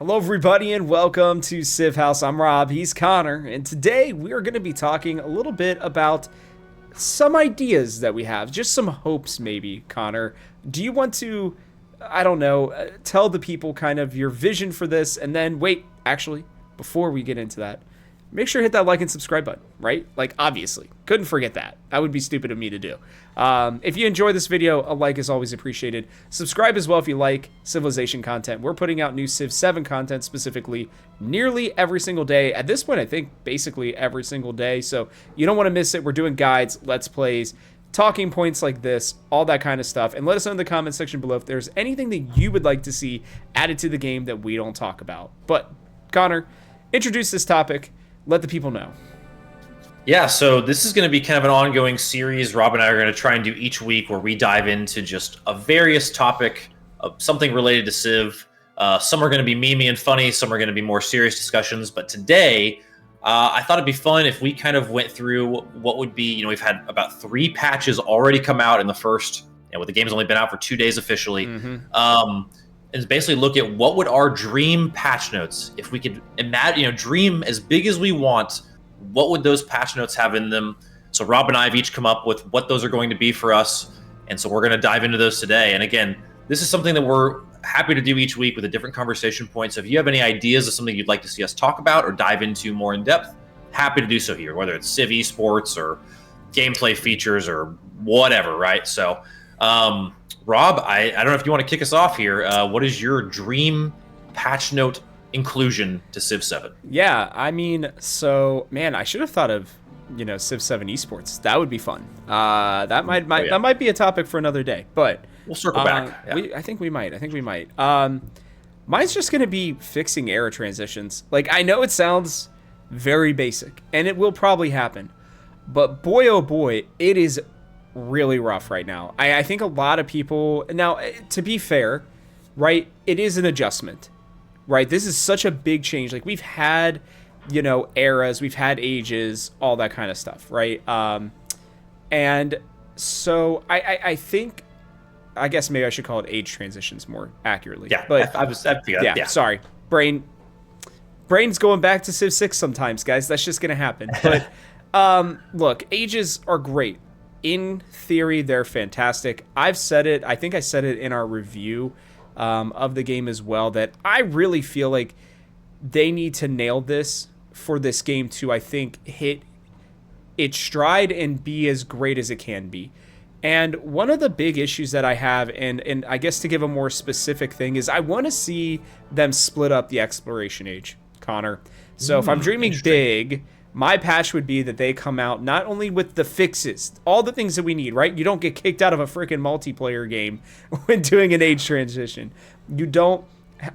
Hello, everybody, and welcome to Civ House. I'm Rob, he's Connor, and today we are going to be talking a little bit about some ideas that we have, just some hopes, maybe. Connor, do you want to, I don't know, tell the people kind of your vision for this, and then wait, actually, before we get into that, make sure to hit that like and subscribe button, right? Like, obviously, couldn't forget that. That would be stupid of me to do. If you enjoy this video, a like is always appreciated. Subscribe as well if you like Civilization content. We're putting out new Civ 7 content specifically nearly every single day. At this point, I think basically every single day. So you don't want to miss it. We're doing guides, let's plays, talking points like this, all that kind of stuff. And let us know in the comment section below if there's anything that you would like to see added to the game that we don't talk about. But Connor, introduce this topic. Let the people know. Yeah, so this is going to be kind of an ongoing series. Rob and I are going to try and do each week where we dive into just a various topic of something related to Civ. Some are going to be memey and funny. Some are going to be more serious discussions. But today, I thought it'd be fun if we kind of went through what would be, we've had about 3 patches already come out in the first, with the game's only been out for 2 days officially. And basically look at what would our dream patch notes, if we could imagine, dream as big as we want, what would those patch notes have in them? So Rob and I have each come up with what those are going to be for us. And so we're going to dive into those today. And again, this is something that we're happy to do each week with a different conversation point. So if you have any ideas of something you'd like to see us talk about or dive into more in depth, happy to do so here, whether it's Civ esports or gameplay features or whatever, right? So, Rob, I don't know if you want to kick us off here. What is your dream patch note inclusion to Civ 7? Yeah, I mean, so, man, I should have thought of, Civ 7 esports. That would be fun. That might be a topic for another day, but we'll circle back. Yeah. I think we might. Mine's just going to be fixing era transitions. Like, I know it sounds very basic, and it will probably happen, but boy, oh boy, it is really rough right now. I think a lot of people, now to be fair, right, it is an adjustment, right? This is such a big change. Like, we've had, eras, we've had ages, all that kind of stuff, right? And so I think, I guess maybe I should call it age transitions more accurately. Yeah, but yeah. Sorry, brain's going back to Civ 6 sometimes, guys. That's just gonna happen. But look, ages are great. In theory, they're fantastic. I've said it. I think I said it in our review of the game as well, that I really feel like they need to nail this for this game to, I think, hit its stride and be as great as it can be. And one of the big issues that I have, and I guess to give a more specific thing, is I want to see them split up the exploration age, Connor. So if I'm dreaming big, my patch would be that they come out not only with the fixes, all the things that we need, right? You don't get kicked out of a freaking multiplayer game when doing an age transition. You don't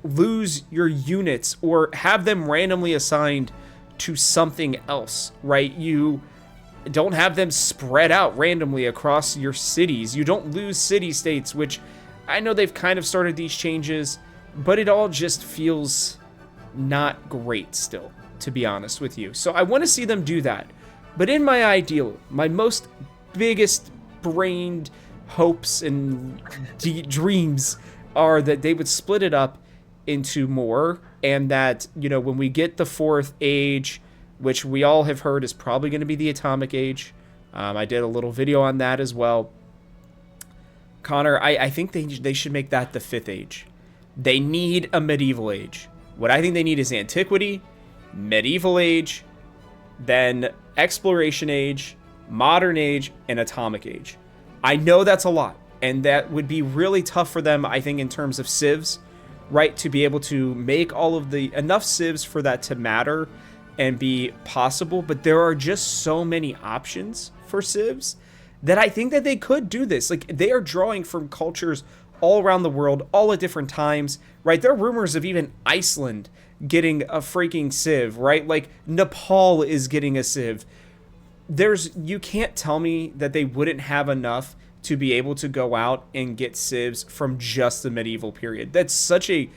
lose your units or have them randomly assigned to something else, right? You don't have them spread out randomly across your cities. You don't lose city states, which I know they've kind of started these changes, but it all just feels not great still, to be honest with you. So I want to see them do that. But in my ideal, my most biggest brained hopes and dreams are that they would split it up into more, and that, when we get the 4th age, which we all have heard is probably going to be the atomic age. I did a little video on that as well. Connor, I think they should make that the 5th age. They need a medieval age. What I think they need is antiquity, medieval age, then exploration age, modern age, and atomic age. I know that's a lot, and that would be really tough for them, I think, in terms of civs, right, to be able to make all of the enough civs for that to matter and be possible. But there are just so many options for civs that I think that they could do this. Like, they are drawing from cultures all around the world, all at different times, right? There are rumors of even Iceland getting a freaking civ, right? Like, Nepal is getting a civ. You can't tell me that they wouldn't have enough to be able to go out and get civs from just the medieval period. That's such a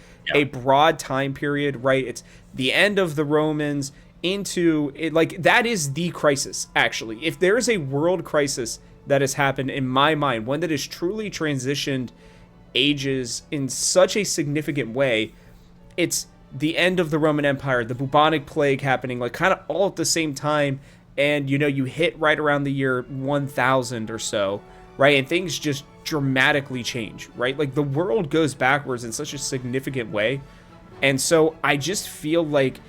broad time period, right? It's the end of the Romans into it. Like, that is the crisis, actually. If there is a world crisis that has happened, in my mind, one that has truly transitioned ages in such a significant way, it's the end of the Roman Empire, the bubonic plague happening, like kind of all at the same time. And, you hit right around the year 1000 or so, right? And things just dramatically change, right? Like the world goes backwards in such a significant way. And so I just feel like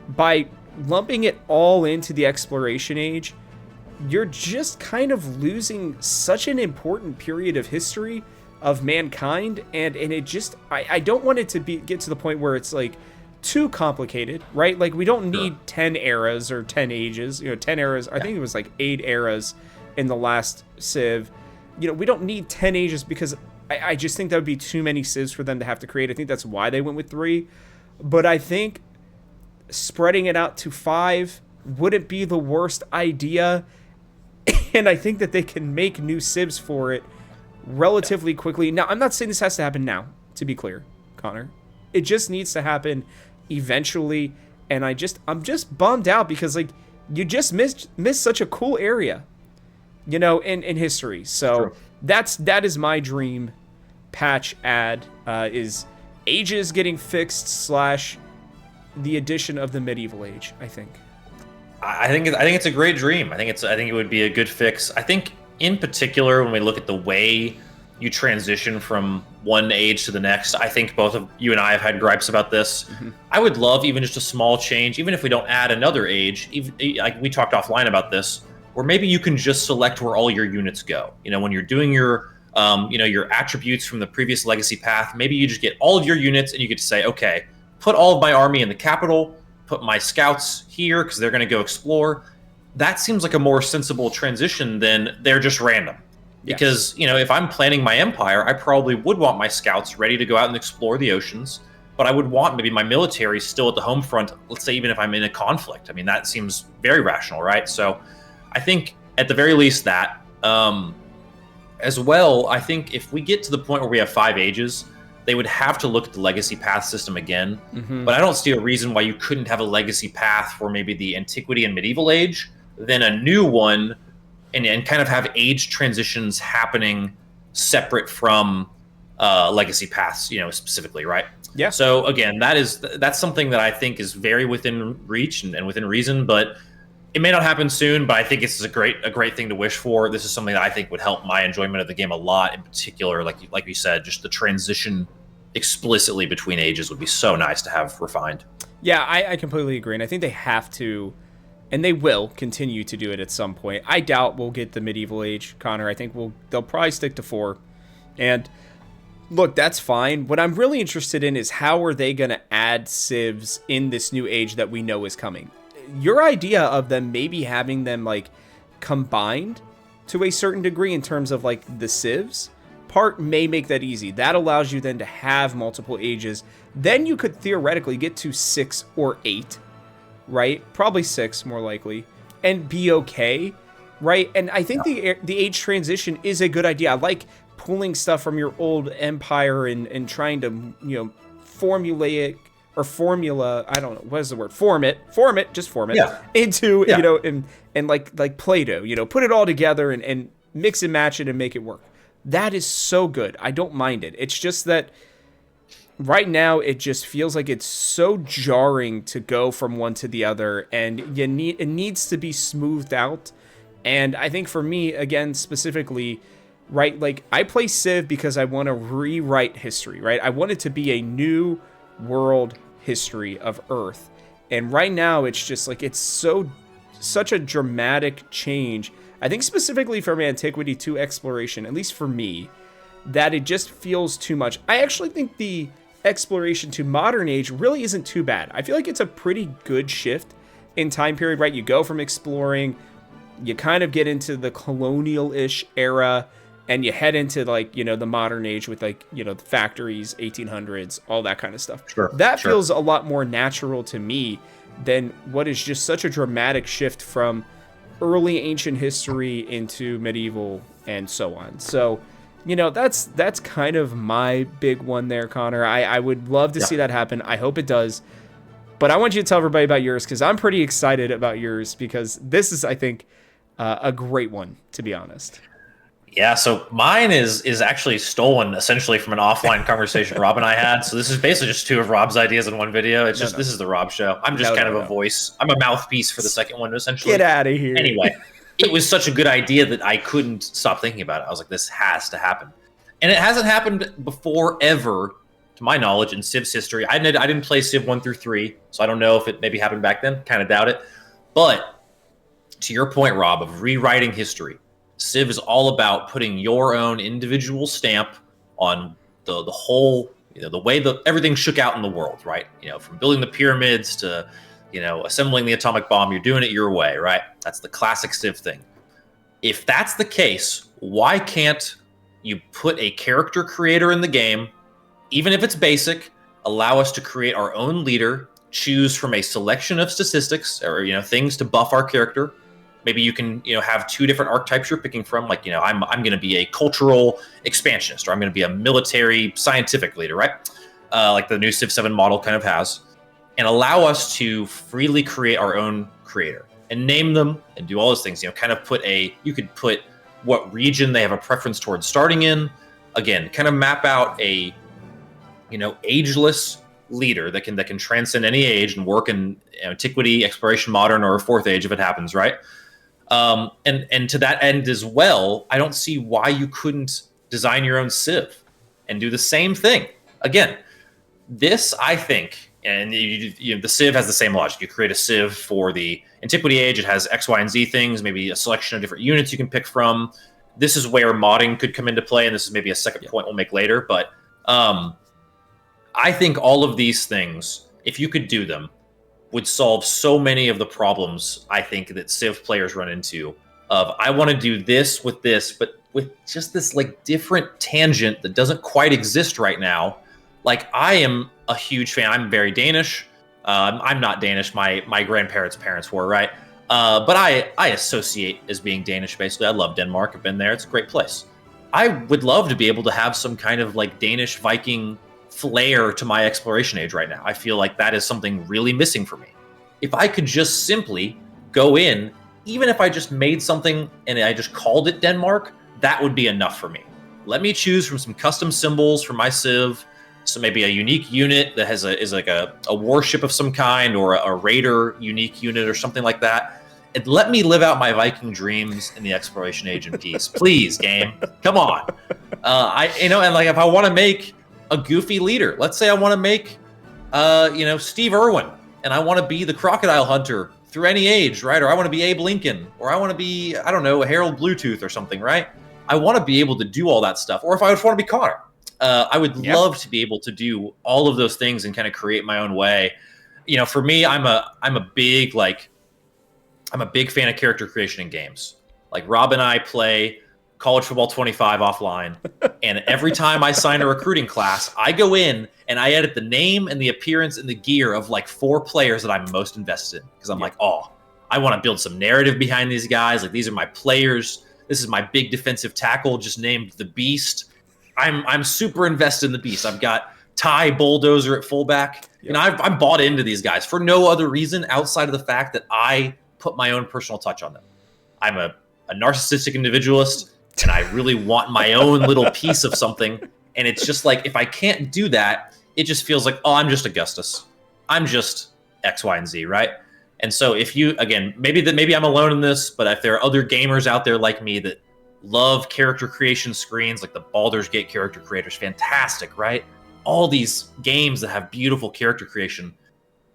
by lumping it all into the exploration age, you're just kind of losing such an important period of history of mankind. And it just, I don't want it to get to the point where it's like too complicated, right? Like we don't need 10 eras or 10 ages, 10 eras. I think it was like 8 eras in the last Civ. We don't need 10 ages because I just think that would be too many Civs for them to have to create. I think that's why they went with 3. But I think spreading it out to 5 wouldn't be the worst idea. And I think that they can make new Civs for it relatively quickly. Now, I'm not saying this has to happen now, to be clear, Connor. It just needs to happen eventually. And I'm just bummed out because like you just missed such a cool area, in history. So that is my dream patch add, is ages getting fixed / the addition of the medieval age, I think. I think it's a great dream. I think it would be a good fix. I think in particular when we look at the way you transition from one age to the next, I think both of you and I have had gripes about this. Mm-hmm. I would love even just a small change, even if we don't add another age. Like we talked offline about this, where maybe you can just select where all your units go. When you're doing your your attributes from the previous legacy path, maybe you just get all of your units and you get to say, okay, put all of my army in the capital, put my scouts here because they're going to go explore. That seems like a more sensible transition than they're just random. Because, if I'm planning my empire, I probably would want my scouts ready to go out and explore the oceans, but I would want maybe my military still at the home front, let's say even if I'm in a conflict. I mean, that seems very rational, right? So I think at the very least that, as well, I think if we get to the point where we have 5 ages, they would have to look at the legacy path system again. Mm-hmm. But I don't see a reason why you couldn't have a legacy path for maybe the antiquity and medieval age, then a new one, and kind of have age transitions happening separate from legacy paths, specifically, right? Yeah. So again, that's something that I think is very within reach and within reason, but it may not happen soon. But I think this is a great thing to wish for. This is something that I think would help my enjoyment of the game a lot. In particular, like you said, just the transition explicitly between ages would be so nice to have refined. Yeah, I completely agree, and I think they have to. And they will continue to do it at some point. I doubt we'll get the medieval age, Connor. I think they'll probably stick to 4. And look, that's fine. What I'm really interested in is how are they going to add civs in this new age that we know is coming? Your idea of them maybe having them like combined to a certain degree in terms of like the civs part may make that easy. That allows you then to have multiple ages. Then you could theoretically get to 6 or 8. Right? Probably 6 more likely, and be okay, right? And I think the age transition is a good idea. I like pulling stuff from your old empire and trying to, formulate or formula, I don't know, what is the word? Form it into, and like Play-Doh, put it all together and mix and match it and make it work. That is so good. I don't mind it. It's just that right now, it just feels like it's so jarring to go from one to the other, and it needs to be smoothed out. And I think for me, again, specifically, right, like I play Civ because I want to rewrite history, right? I want it to be a new world history of Earth. And right now, it's just like it's such a dramatic change. I think specifically from antiquity to exploration, at least for me, that it just feels too much. I actually think the exploration to modern age really isn't too bad. I feel like it's a pretty good shift in time period, right? You go from exploring, you kind of get into the colonial-ish era, and you head into like, the modern age with like, the factories, 1800s, all that kind of stuff. Sure. That feels a lot more natural to me than what is just such a dramatic shift from early ancient history into medieval and so on. So, that's kind of my big one there, Connor. I would love to see that happen. I hope it does. But I want you to tell everybody about yours because I'm pretty excited about yours because this is, I think, a great one, to be honest. Yeah, so mine is actually stolen essentially from an offline conversation Rob and I had. So this is basically just two of Rob's ideas in one video. It's No, just no, this is the Rob show. I'm just no, kind no, of a no. voice. I'm a mouthpiece for the second one essentially. Get out of here. Anyway, it was such a good idea that I couldn't stop thinking about it. I was like, this has to happen, and it hasn't happened before ever, to my knowledge, in Civ's history. I didn't play Civ 1 through 3, so I don't know if it maybe happened back then. Kind of doubt it, but to your point, Rob, of rewriting history, Civ is all about putting your own individual stamp on the whole, the way that everything shook out in the world, right? From building the pyramids to, assembling the atomic bomb, you're doing it your way, right? That's the classic Civ thing. If that's the case, why can't you put a character creator in the game, even if it's basic, allow us to create our own leader, choose from a selection of statistics or, things to buff our character. Maybe you can, have two different archetypes you're picking from. Like, I'm going to be a cultural expansionist, or I'm going to be a military scientific leader, right? Like the new Civ 7 model kind of has, and allow us to freely create our own creator and name them and do all those things. You could put what region they have a preference towards starting in. Again, kind of map out a, ageless leader that can transcend any age and work in antiquity, exploration, modern, or fourth age if it happens, right? And to that end as well, I don't see why you couldn't design your own Civ and do the same thing. Again, this, I think, and the Civ has the same logic. You create a Civ for the antiquity age. It has X, Y, and Z things, maybe a selection of different units you can pick from. This is where modding could come into play, and this is maybe a second point we'll make later. But I think all of these things, if you could do them, would solve so many of the problems I think that Civ players run into of, I want to do this, but with just this like different tangent that doesn't quite exist right now. Like, I am a huge fan. I'm very Danish. I'm not Danish. My grandparents' parents were, right? But I associate as being Danish, basically. I love Denmark. I've been there. It's a great place. I would love to be able to have some kind of like Danish Viking flair to my exploration age right now. I feel like that is something really missing for me. If I could just simply go in, even if I just made something and I just called it Denmark, that would be enough for me. Let me choose from some custom symbols for my Civ, so maybe a unique unit that is like a warship of some kind, or a raider unique unit or something like that. And let me live out my Viking dreams in the exploration age in peace. Please, game, come on. And like, if I want to make a goofy leader, let's say I want to make Steve Irwin, and I want to be the crocodile hunter through any age, right? Or I want to be Abe Lincoln, or I want to be, I don't know, Harold Bluetooth or something, right? I want to be able to do all that stuff. Or if I would want to be Connor, I would love to be able to do all of those things and kind of create my own way. For me, I'm a big fan of character creation in games. Like, Rob and I play College Football 25 offline, and every time I sign a recruiting class, I go in and I edit the name and the appearance and the gear of like 4 players that I'm most invested in, because I'm like, oh, I want to build some narrative behind these guys. Like, these are my players. This is my big defensive tackle, just named the Beast. I'm super invested in the Beast. I've got Ty Bulldozer at fullback, and I'm bought into these guys for no other reason outside of the fact that I put my own personal touch on them. I'm a narcissistic individualist, and I really want my own little piece of something. And it's just like, if I can't do that, it just feels like, oh, I'm just Augustus. I'm just X, Y, and Z, right? And so if you, again, maybe I'm alone in this, but if there are other gamers out there like me that love character creation screens, like the Baldur's Gate character creators, fantastic, right? All these games that have beautiful character creation,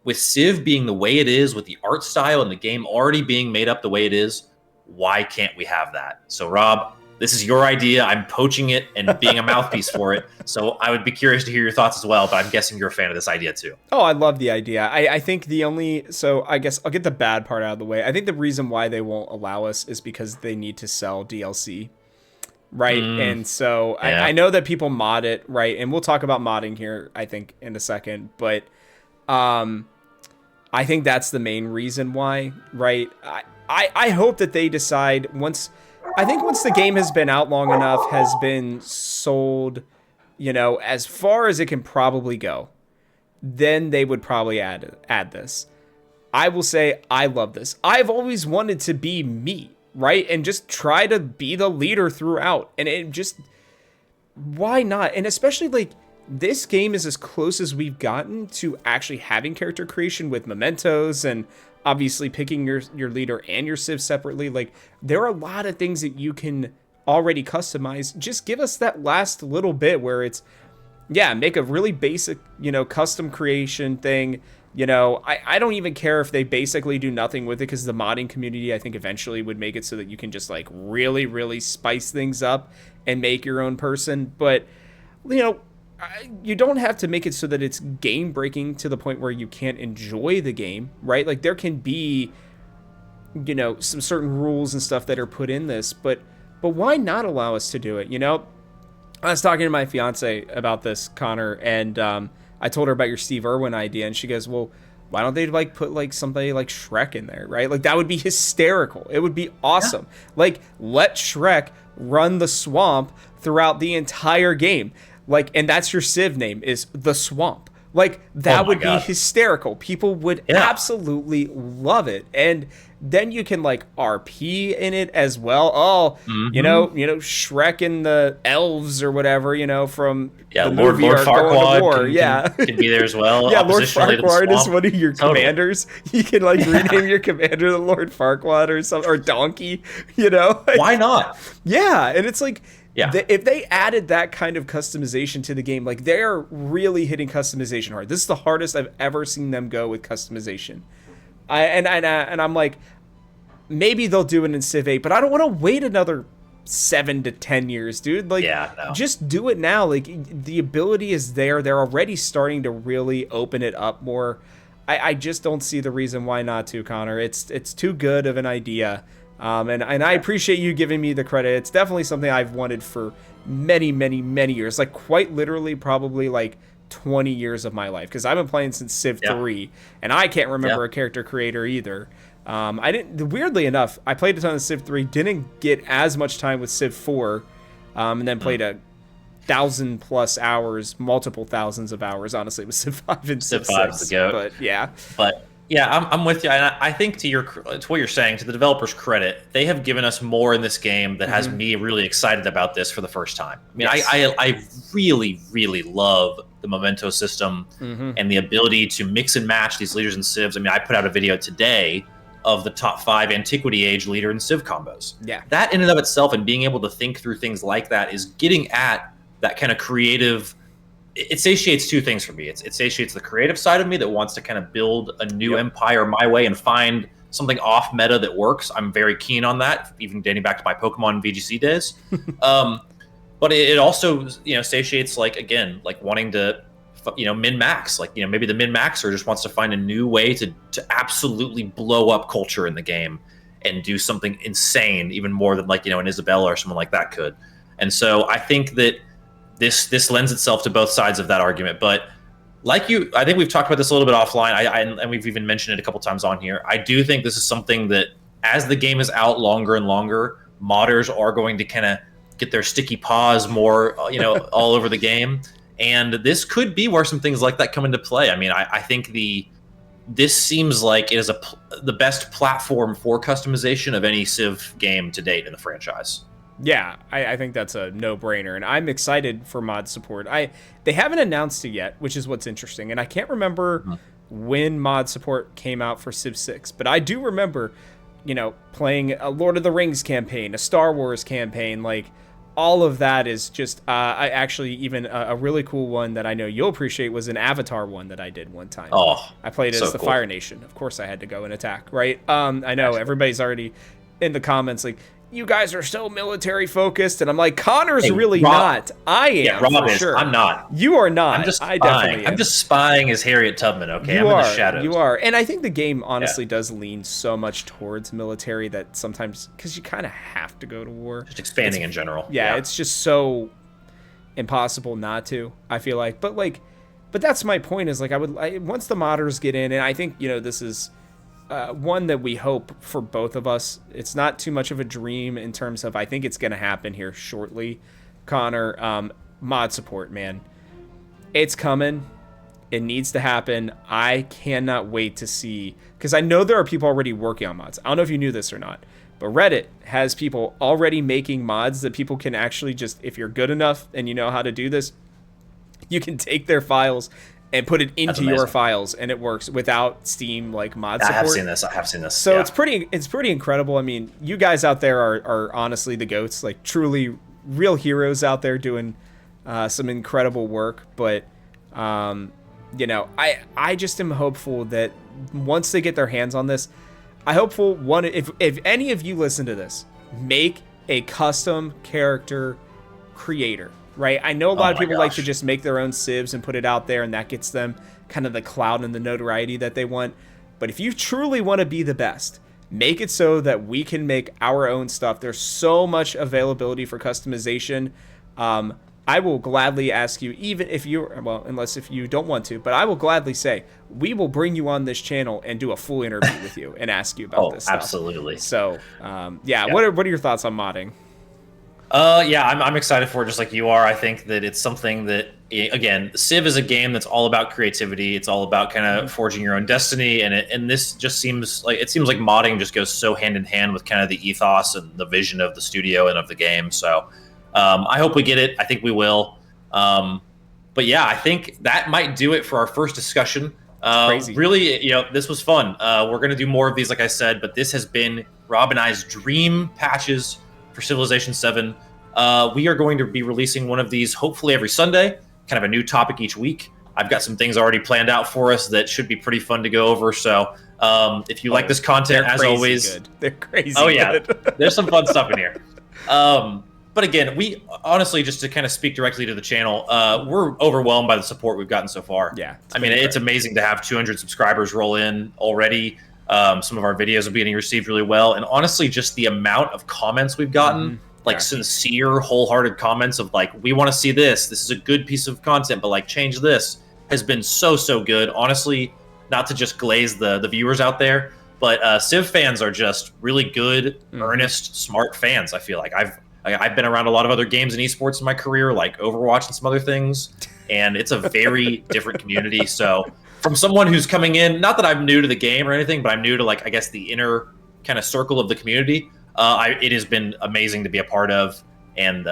with Civ being the way it is, with the art style and the game already being made up the way it is, why can't we have that? So, Rob, this is your idea. I'm poaching it and being a mouthpiece for it. So I would be curious to hear your thoughts as well, but I'm guessing you're a fan of this idea too. Oh, I love the idea. I think so I guess I'll get the bad part out of the way. I think the reason why they won't allow us is because they need to sell DLC, right? And so I know that people mod it, right? And we'll talk about modding here, I think, in a second. But I think that's the main reason why, right? I hope that they decide once the game has been out long enough, has been sold, as far as it can probably go, then they would probably add this. I will say I love this. I've always wanted to be me. right? And just try to be the leader throughout. And it just, why not? And especially like this game is as close as we've gotten to actually having character creation with mementos and obviously picking your leader and your civ separately. Like there are a lot of things that you can already customize. Just give us that last little bit where it's, yeah, make a really basic, custom creation thing. I don't even care if they basically do nothing with it, because the modding community, I think, eventually would make it so that you can just like really, really spice things up and make your own person. But, you don't have to make it so that it's game breaking to the point where you can't enjoy the game, right? Like there can be, some certain rules and stuff that are put in this, but why not allow us to do it? I was talking to my fiance about this, Connor, and I told her about your Steve Irwin idea, and she goes, well, why don't they like put like somebody like Shrek in there, right? Like that would be hysterical. It would be awesome. Yeah. Like let Shrek run the swamp throughout the entire game. Like, and that's your civ name, is the swamp. Like that would be hysterical. People would absolutely love it. And then you can like RP in it as well. Oh, Shrek and the elves or whatever, from the Lord movie are going to war. Can be there as well. Yeah, Lord Farquaad is one of your commanders. You can like rename your commander the Lord Farquaad or something, or Donkey. Why not? Yeah, and it's like. Yeah. If they added that kind of customization to the game, like they're really hitting customization hard. This is the hardest I've ever seen them go with customization. And I'm like, maybe they'll do it in Civ 8, but I don't want to wait another 7 to 10 years, dude. Like, just do it now. Like the ability is there. They're already starting to really open it up more. I just don't see the reason why not to, Connor. It's too good of an idea. And I appreciate you giving me the credit. It's definitely something I've wanted for many, many, many years. Like quite literally probably like 20 years of my life. Because I've been playing since Civ 3. And I can't remember a character creator either. Weirdly enough, I played a ton of Civ 3. Didn't get as much time with Civ 4. And then played 1,000+ hours, multiple thousands of hours, honestly, with Civ 5 and Civ 6. But yeah. Yeah, I'm with you, and I think to what you're saying, to the developers' credit, they have given us more in this game that has me really excited about this for the first time. I mean, I really, really love the memento system and the ability to mix and match these leaders and civs. I mean, I put out a video today of the top 5 Antiquity Age leader and civ combos. Yeah, that in and of itself, and being able to think through things like that, is getting at that kind of creative. It satiates two things for me. It satiates the creative side of me that wants to kind of build a new empire my way and find something off meta that works. I'm very keen on that, even dating back to my Pokemon VGC days. But it also, satiates like wanting to, min-max. Like, maybe the min-maxer just wants to find a new way to absolutely blow up culture in the game and do something insane, even more than like, an Isabella or someone like that could. And so I think that This lends itself to both sides of that argument. But I think we've talked about this a little bit offline, and we've even mentioned it a couple times on here. I do think this is something that, as the game is out longer and longer, modders are going to kind of get their sticky paws more, all over the game. And this could be where some things like that come into play. I mean, I think this seems like it is the best platform for customization of any Civ game to date in the franchise. Yeah, I think that's a no-brainer, and I'm excited for mod support. They haven't announced it yet, which is what's interesting, and I can't remember when mod support came out for Civ 6, but I do remember, playing a Lord of the Rings campaign, a Star Wars campaign, like, all of that is just, even a really cool one that I know you'll appreciate was an Avatar one that I did one time. Oh, I played as the cool Fire Nation. Of course I had to go and attack, right? I know, everybody's already in the comments, like, you guys are so military focused, and I'm like, Connor's really not. I am. Yeah, Rob is. Sure. I'm not. You are not. I'm just spying. I'm just spying as Harriet Tubman. Okay, I'm in the shadows. You are, and I think the game honestly does lean so much towards military that sometimes, because you kind of have to go to war. Just expanding in general. Yeah, it's just so impossible not to. I feel like, but that's my point. Is like once the modders get in, and I think this is. One that we hope for both of us. It's not too much of a dream in terms of, I think it's going to happen here shortly. Connor, mod support, man. It's coming. It needs to happen. I cannot wait to see, because I know there are people already working on mods. I don't know if you knew this or not, But Reddit has people already making mods that people can actually just, if you're good enough and you know how to do this, you can take their files and put it into your files, and it works without Steam like mod support. I have seen this. So it's pretty incredible. I mean, you guys out there are honestly the goats, like truly real heroes out there doing some incredible work. But you know, I just am hopeful that once they get their hands on this, if any of you listen to this, make a custom character creator. Right, I know a lot of people like to just make their own civs and put it out there, and that gets them kind of the clout and the notoriety that they want. But if you truly want to be the best, make it so that we can make our own stuff. There's so much availability for customization. I will gladly ask you, even if unless if you don't want to, but I will gladly say we will bring you on this channel and do a full interview with you and ask you about this stuff. Absolutely. So, yeah. What are your thoughts on modding? Yeah, I'm excited for it just like you are. I think that it's something that, again, Civ is a game that's all about creativity. It's all about kind of forging your own destiny, and this just seems like modding just goes so hand in hand with kind of the ethos and the vision of the studio and of the game. So I hope we get it. I think we will. But yeah, I think that might do it for our first discussion. Crazy. Really, this was fun. We're going to do more of these, like I said, but this has been Rob and I's dream patches for Civilization 7. We are going to be releasing one of these hopefully every Sunday, kind of a new topic each week. I've got some things already planned out for us that should be pretty fun to go over. So if you like this content, as always, they're crazy. Oh yeah, there's some fun stuff in here. But again, we honestly, just to kind of speak directly to the channel, we're overwhelmed by the support we've gotten so far. Yeah, I mean, it's amazing to have 200 subscribers roll in already. Some of our videos are getting received really well, and honestly, just the amount of comments we've gotten, sincere, wholehearted comments of like, we want to see this. This is a good piece of content, but like, change this, has been so good. Honestly, not to just glaze the viewers out there, but Civ fans are just really good, earnest, smart fans. I feel like I've been around a lot of other games and esports in my career, like Overwatch and some other things, and it's a very different community. So from someone who's coming in, not that I'm new to the game or anything, but I'm new to, like, I guess the inner kind of circle of the community, it has been amazing to be a part of. And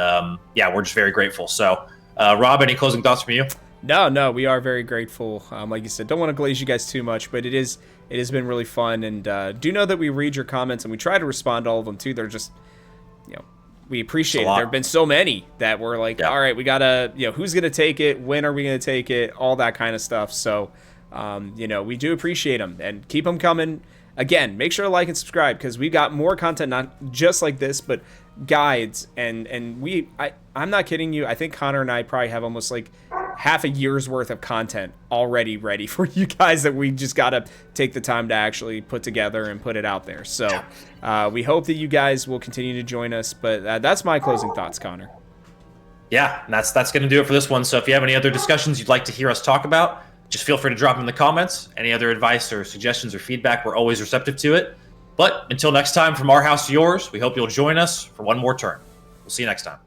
yeah, we're just very grateful. So Rob, any closing thoughts from you? No, we are very grateful. Like you said, don't want to glaze you guys too much, but it has been really fun. And do know that we read your comments and we try to respond to all of them too. They're just, we appreciate it. There have been so many that we're like, all right, we gotta, who's gonna take it? When are we gonna take it? All that kind of stuff. So, we do appreciate them and keep them coming. Again, make sure to like and subscribe because we've got more content, not just like this, but guides. And I'm not kidding you. I think Connor and I probably have almost like half a year's worth of content already ready for you guys that we just got to take the time to actually put together and put it out there. So we hope that you guys will continue to join us. But that's my closing thoughts, Connor. Yeah, and that's going to do it for this one. So if you have any other discussions you'd like to hear us talk about, just feel free to drop them in the comments. Any other advice or suggestions or feedback, we're always receptive to it. But until next time, from our house to yours, we hope you'll join us for one more turn. We'll see you next time.